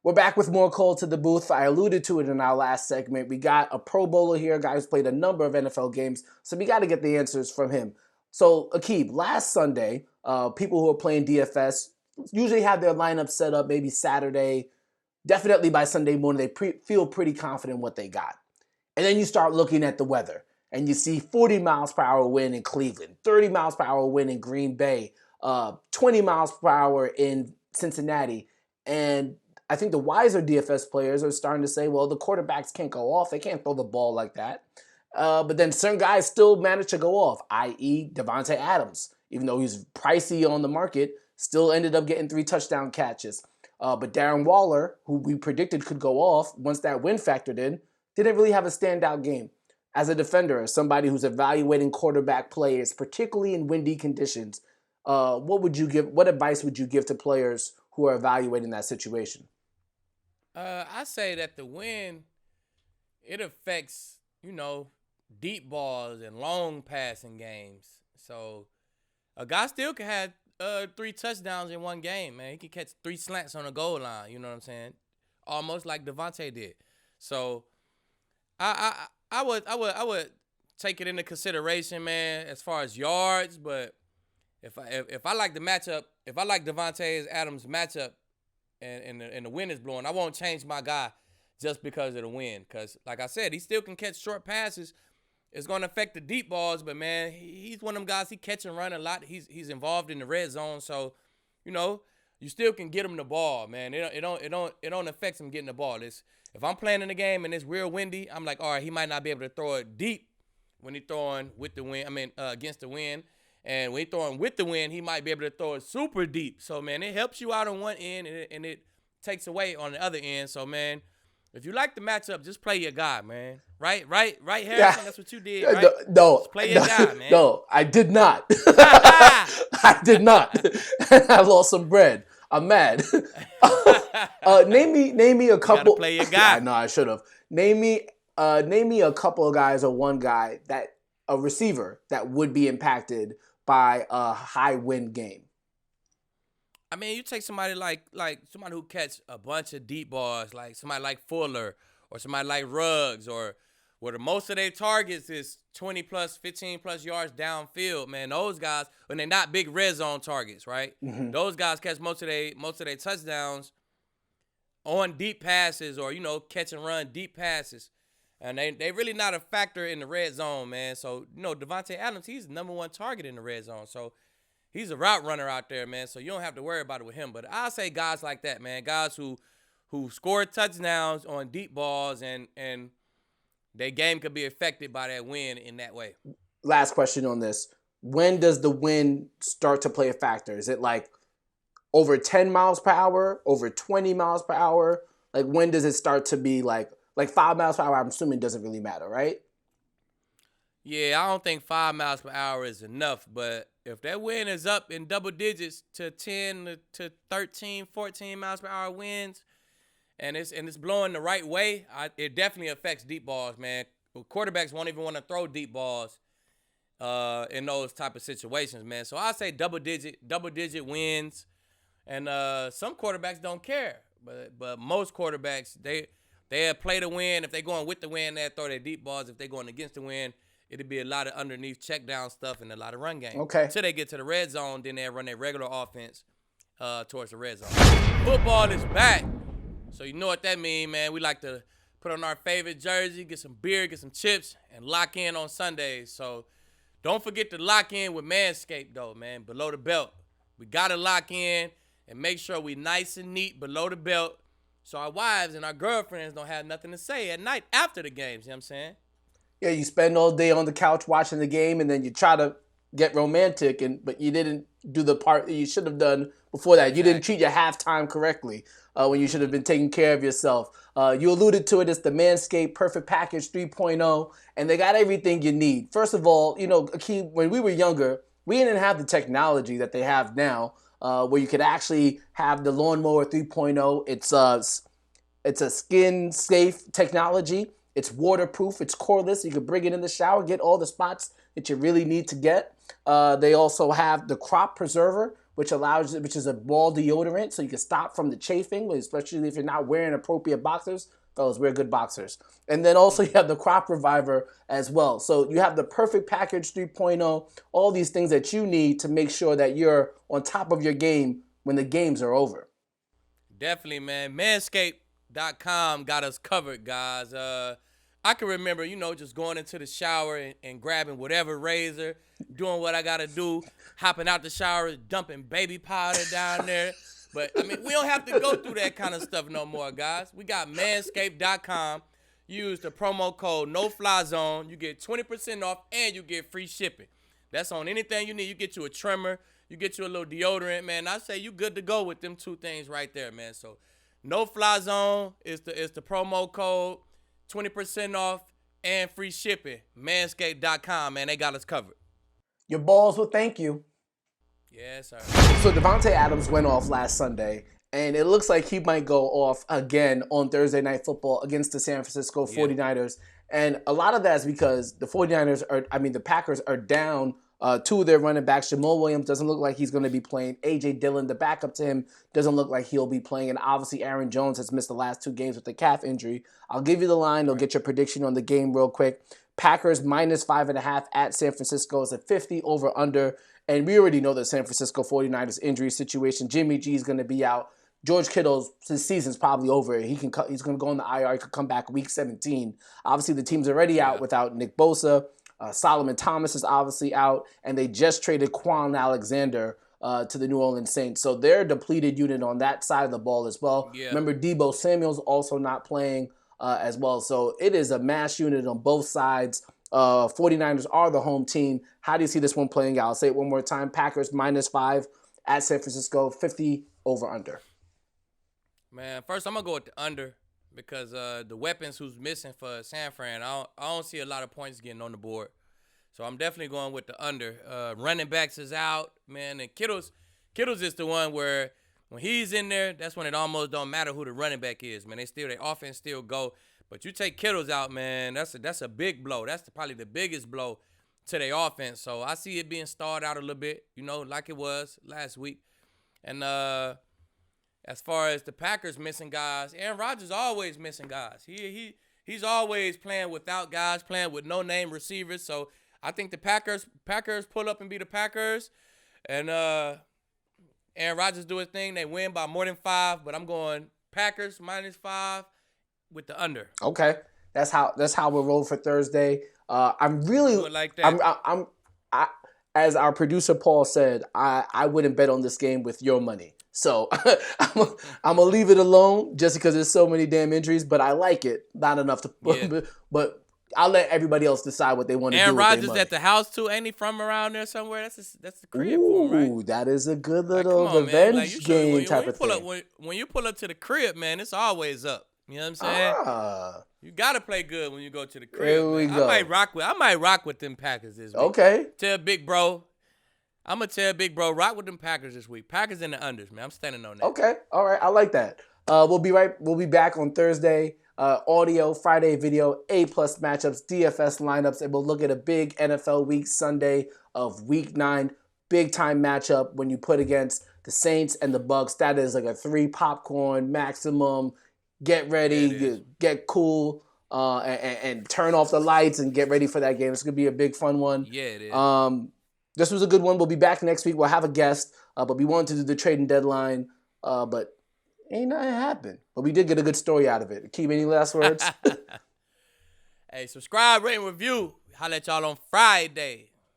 We're back with more Call to the Booth. I alluded to it in our last segment. We got a Pro Bowler here, a guy who's played a number of NFL games, so we got to get the answers from him. So, Aqib, last Sunday, people who are playing DFS usually have their lineup set up maybe Saturday. Definitely by Sunday morning, they feel pretty confident in what they got. And then you start looking at the weather, and you see 40 miles per hour wind in Cleveland, 30 miles per hour wind in Green Bay, 20 miles per hour in Cincinnati, and I think the wiser DFS players are starting to say, well, the quarterbacks can't go off. They can't throw the ball like that. But then certain guys still manage to go off, i.e. Davante Adams. Even though he's pricey on the market, still ended up getting 3 touchdown catches. But Darren Waller, who we predicted could go off once that win factored in, didn't really have a standout game. As a defender, as somebody who's evaluating quarterback players, particularly in windy conditions, what advice would you give to players who are evaluating that situation? I say that the wind, it affects, deep balls and long passing games. So a guy still can have 3 touchdowns in one game, man. He can catch 3 slants on the goal line, you know what I'm saying? Almost like Davante did. So I would take it into consideration, man, as far as yards, but if I like the matchup, if I like Davante Adams' matchup, and the wind is blowing, I won't change my guy just because of the wind. Because, like I said, he still can catch short passes. It's going to affect the deep balls, but, man, he's one of them guys. He catch and run a lot. He's involved in the red zone. So, you still can get him the ball, man. It don't affect him getting the ball. If I'm playing in the game and it's real windy, I'm like, all right, he might not be able to throw it deep when he's throwing with the wind. Against the wind. And when he's throwing with the wind, he might be able to throw it super deep. So, man, it helps you out on one end, and it takes away on the other end. So, man, if you like the matchup, just play your guy, man. Right, Harrison? Yeah. That's what you did, right? No, just play your guy, man. No, I did not. I did not. I lost some bread. I'm mad. Name me a couple. You gotta play your guy. I know I should have. Name me a couple of guys or one guy a receiver that would be impacted by a high wind game. I mean, you take somebody like somebody who catch a bunch of deep balls, like somebody like Fuller or somebody like Ruggs, or where the most of their targets is 20 plus, 15 plus yards downfield. Man, those guys, when they're not big red zone targets, right? Mm-hmm. Those guys catch most of their touchdowns on deep passes, or catch and run deep passes. And they really not a factor in the red zone, man. So, Davante Adams, he's the number 1 target in the red zone. So, he's a route runner out there, man. So, you don't have to worry about it with him. But I'll say guys like that, man. Guys who score touchdowns on deep balls, and their game could be affected by that wind in that way. Last question on this. When does the wind start to play a factor? Is it like over 10 miles per hour, over 20 miles per hour? Like, when does it start to be like 5 miles per hour, I'm assuming doesn't really matter, right? Yeah, I don't think 5 miles per hour is enough. But if that wind is up in double digits to 10 to 13, 14 miles per hour winds, and it's blowing the right way, it definitely affects deep balls, man. Quarterbacks won't even want to throw deep balls in those type of situations, man. So I say double digit wins, and some quarterbacks don't care, but most quarterbacks they'll play the wind. If they're going with the wind, they'll throw their deep balls. If they're going against the wind, it'll be a lot of underneath check down stuff and a lot of run game. Okay. Until they get to the red zone, then they'll run their regular offense towards the red zone. Football is back. So you know what that means, man. We like to put on our favorite jersey, get some beer, get some chips, and lock in on Sundays. So don't forget to lock in with MANSCAPED, though, man, below the belt. We got to lock in and make sure we nice and neat below the belt, so our wives and our girlfriends don't have nothing to say at night after the games, you know what I'm saying? Yeah, you spend all day on the couch watching the game, and then you try to get romantic, but you didn't do the part that you should have done before that. You didn't treat your halftime correctly when you should have been taking care of yourself. You alluded to it. It's the Manscaped Perfect Package 3.0, and they got everything you need. First of all, Aqib, when we were younger, we didn't have the technology that they have now, where you could actually have the Lawnmower 3.0. It's a skin-safe technology. It's waterproof. It's cordless. You can bring it in the shower, get all the spots that you really need to get. They also have the Crop Preserver, which is a ball deodorant, so you can stop from the chafing, especially if you're not wearing appropriate boxers. Fellas, wear good boxers. And then also you have the crop reviver as well. So you have the perfect package 3.0, all these things that you need to make sure that you're on top of your game when the games are over. Definitely, man. MANSCAPED.com got us covered, guys. I can remember, just going into the shower and grabbing whatever razor, doing what I got to do, hopping out the shower, dumping baby powder down there. But, we don't have to go through that kind of stuff no more, guys. We got MANSCAPED.com. Use the promo code NOFLYZONE. You get 20% off and you get free shipping. That's on anything you need. You get you a trimmer. You get you a little deodorant, man. I say you good to go with them two things right there, man. So, NoFlyZone is the promo code. 20% off and free shipping. Manscaped.com, man. They got us covered. Your balls will thank you. Yes, sir. So Devontae Adams went off last Sunday, and it looks like he might go off again on Thursday Night Football against the San Francisco 49ers. And a lot of that is because the Packers are down two of their running backs. Jamal Williams doesn't look like he's going to be playing. A.J. Dillon, the backup to him, doesn't look like he'll be playing. And obviously Aaron Jones has missed the last 2 games with a calf injury. I'll give you the line. They'll get your prediction on the game real quick. Packers -5.5 at San Francisco is a 50 over under. And we already know the San Francisco 49ers injury situation. Jimmy G is going to be out. George Kittle's season's probably over. He's going to go on the IR. He could come back week 17. Obviously, the team's already out without Nick Bosa. Solomon Thomas is obviously out. And they just traded Quan Alexander to the New Orleans Saints. So they're a depleted unit on that side of the ball as well. Yeah. Remember, Deebo Samuel's also not playing as well. So it is a mass unit on both sides. 49ers are the home team. How do you see this one playing out? I'll say it one more time. Packers -5 at San Francisco, 50 over under. Man, first I'm going to go with the under because the weapons who's missing for San Fran, I don't see a lot of points getting on the board. So I'm definitely going with the under. Running backs is out, man, and Kittle's is the one where when he's in there, that's when it almost don't matter who the running back is, man. Their offense still go. But you take Kittle's out, man, that's a big blow. That's probably the biggest blow to their offense. So I see it being stalled out a little bit, like it was last week. And as far as the Packers missing guys, Aaron Rodgers always missing guys. He's always playing without guys, playing with no-name receivers. So I think the Packers pull up and be the Packers. And Aaron Rodgers do his thing. They win by more than 5, but I'm going Packers -5 with the under. Okay, that's how we'll roll for Thursday. I'm really like that. As our producer Paul said, I wouldn't bet on this game with your money. So I'm gonna leave it alone just because there's so many damn injuries. But I like it, not enough to. Yeah. But I'll let everybody else decide what they want to do. Aaron with their Rodgers money. at the house too. Ain't he from around there somewhere? That's the crib for him, right? Ooh, that is a good Like, little come on, man. revenge Like, you game when you type of pull thing. up, when you pull up to the crib, man, it's always up. You know what I'm saying? You gotta play good when you go to the crib. There we go. I might rock with them Packers this week. Okay. Tell Big Bro. I'm gonna tell Big Bro, rock with them Packers this week. Packers in the unders, man. I'm standing on that. Okay. All right. I like that. We'll be back on Thursday. Audio, Friday video, A+ matchups, DFS lineups, and we'll look at a big NFL week Sunday of week 9. Big time matchup when you put against the Saints and the Bucks. That is like a 3 popcorn maximum. Get ready, get cool, and turn off the lights and get ready for that game. It's gonna be a big fun one. Yeah, it is. This was a good one. We'll be back next week. We'll have a guest, but we wanted to do the trading deadline, but ain't nothing happened. But we did get a good story out of it. Keep any last words? Hey, subscribe, rate, and review. Holla at y'all on Friday.